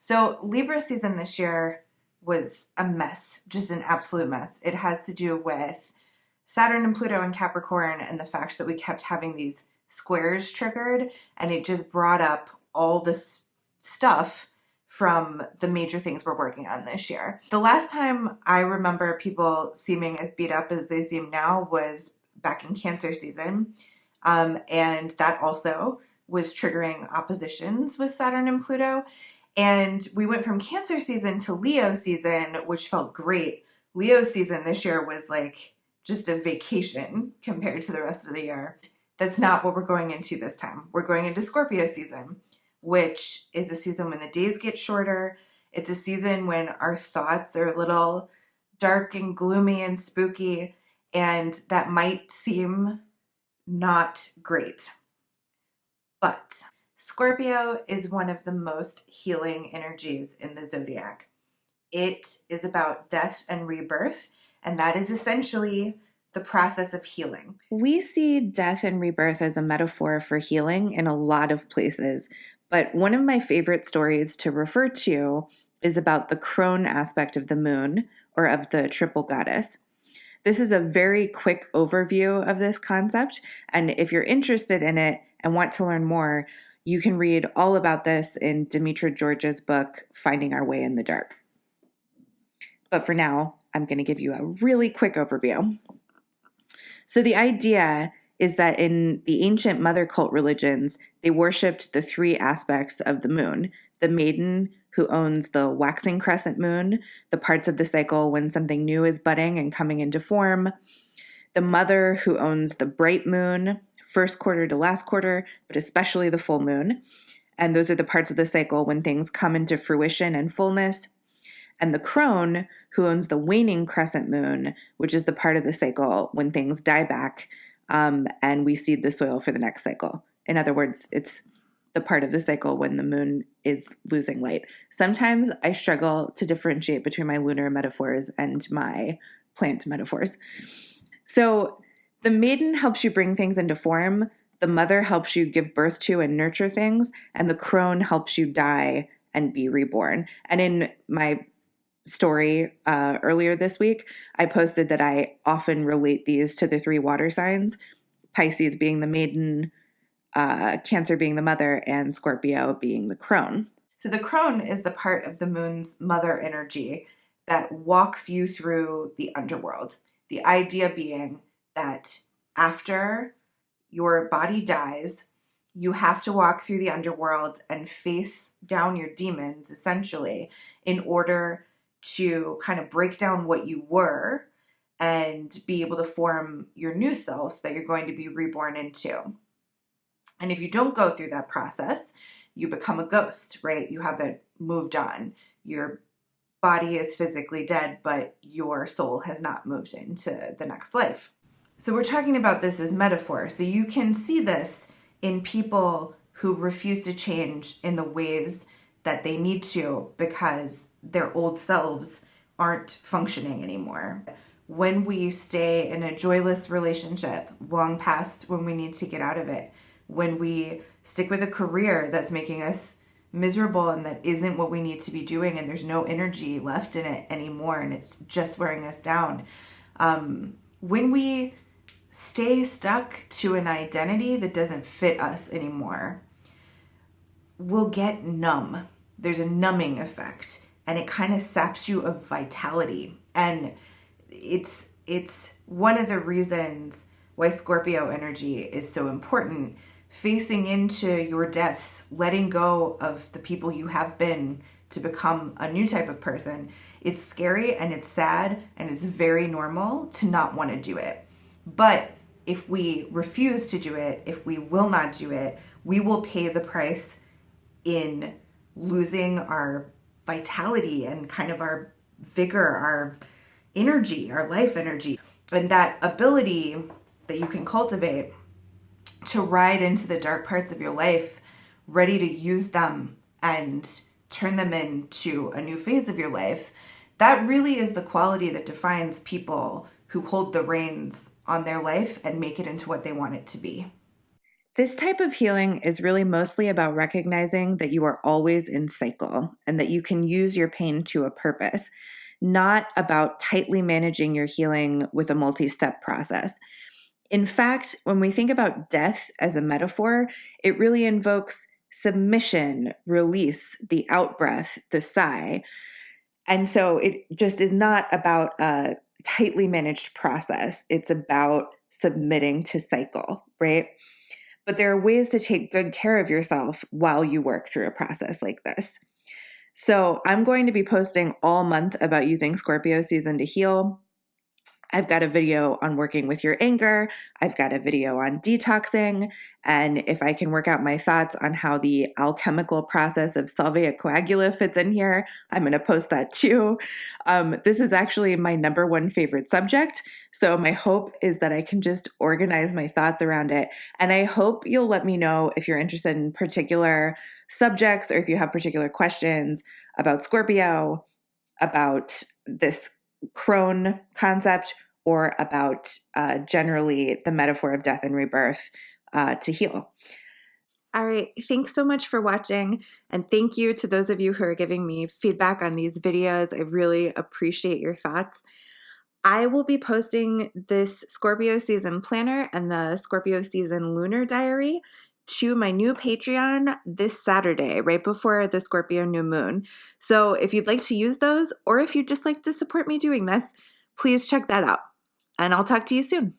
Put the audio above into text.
So Libra season this year was a mess, just an absolute mess. It has to do with Saturn and Pluto in Capricorn and the fact that we kept having these squares triggered, and it just brought up all this stuff from the major things we're working on this year. The last time I remember people seeming as beat up as they seem now was back in Cancer season. And that also was triggering oppositions with Saturn and Pluto. And we went from Cancer season to Leo season, which felt great. Leo season this year was like just a vacation compared to the rest of the year. That's not what we're going into this time. We're going into Scorpio season, which is a season when the days get shorter. It's a season when our thoughts are a little dark and gloomy and spooky, and that might seem not great. But Scorpio is one of the most healing energies in the zodiac. It is about death and rebirth, and that is essentially the process of healing. We see death and rebirth as a metaphor for healing in a lot of places, but one of my favorite stories to refer to is about the Crone aspect of the moon, or of the triple goddess. This is a very quick overview of this concept, and if you're interested in it and want to learn more, you can read all about this in Demetra George's book, Finding Our Way in the Dark. But for now, I'm going to give you a really quick overview. So the idea is that in the ancient mother cult religions, they worshipped the three aspects of the moon: the maiden, who owns the waxing crescent moon, the parts of the cycle when something new is budding and coming into form; the mother, who owns the bright moon, first quarter to last quarter, but especially the full moon. And those are the parts of the cycle when things come into fruition and fullness; and the crone, who owns the waning crescent moon, which is the part of the cycle when things die back, and we seed the soil for the next cycle. In other words, it's the part of the cycle when the moon is losing light. Sometimes I struggle to differentiate between my lunar metaphors and my plant metaphors. So the maiden helps you bring things into form, the mother helps you give birth to and nurture things, and the crone helps you die and be reborn. And in my story earlier this week, I posted that I often relate these to the three water signs, Pisces being the maiden, Cancer being the mother, and Scorpio being the crone. So the crone is the part of the moon's mother energy that walks you through the underworld. The idea being that after your body dies, you have to walk through the underworld and face down your demons, essentially, in order to kind of break down what you were and be able to form your new self that you're going to be reborn into. And if you don't go through that process, you become a ghost, right? You haven't moved on. Your body is physically dead, but your soul has not moved into the next life. So we're talking about this as metaphor. So you can see this in people who refuse to change in the ways that they need to because their old selves aren't functioning anymore. When we stay in a joyless relationship long past when we need to get out of it, when we stick with a career that's making us miserable and that isn't what we need to be doing, and there's no energy left in it anymore and it's just wearing us down. When we stay stuck to an identity that doesn't fit us anymore, we'll get numb. There's a numbing effect, and it kind of saps you of vitality. And it's one of the reasons why Scorpio energy is so important. Facing into your deaths, letting go of the people you have been to become a new type of person. It's scary and it's sad and it's very normal to not want to do it. But if we refuse to do it, if we will not do it, we will pay the price in losing our vitality and kind of our vigor, our energy, our life energy. And that ability that you can cultivate to ride into the dark parts of your life, ready to use them and turn them into a new phase of your life, that really is the quality that defines people who hold the reins on their life and make it into what they want it to be. This type of healing is really mostly about recognizing that you are always in cycle and that you can use your pain to a purpose, not about tightly managing your healing with a multi-step process. In fact, when we think about death as a metaphor, it really invokes submission, release, the out-breath, the sigh. And so it just is not about a tightly managed process. It's about submitting to cycle, right? But there are ways to take good care of yourself while you work through a process like this. So I'm going to be posting all month about using Scorpio season to heal. I've got a video on working with your anger. I've got a video on detoxing. And if I can work out my thoughts on how the alchemical process of salvia coagula fits in here, I'm going to post that too. This is actually my number one favorite subject. So my hope is that I can just organize my thoughts around it. And I hope you'll let me know if you're interested in particular subjects or if you have particular questions about Scorpio, about this Crone concept, or about generally the metaphor of death and rebirth to heal. All right. Thanks so much for watching. And thank you to those of you who are giving me feedback on these videos. I really appreciate your thoughts. I will be posting this Scorpio season planner and the Scorpio season lunar diary to my new Patreon this Saturday, right before the Scorpio new moon. So if you'd like to use those, or if you'd just like to support me doing this, please check that out. And I'll talk to you soon.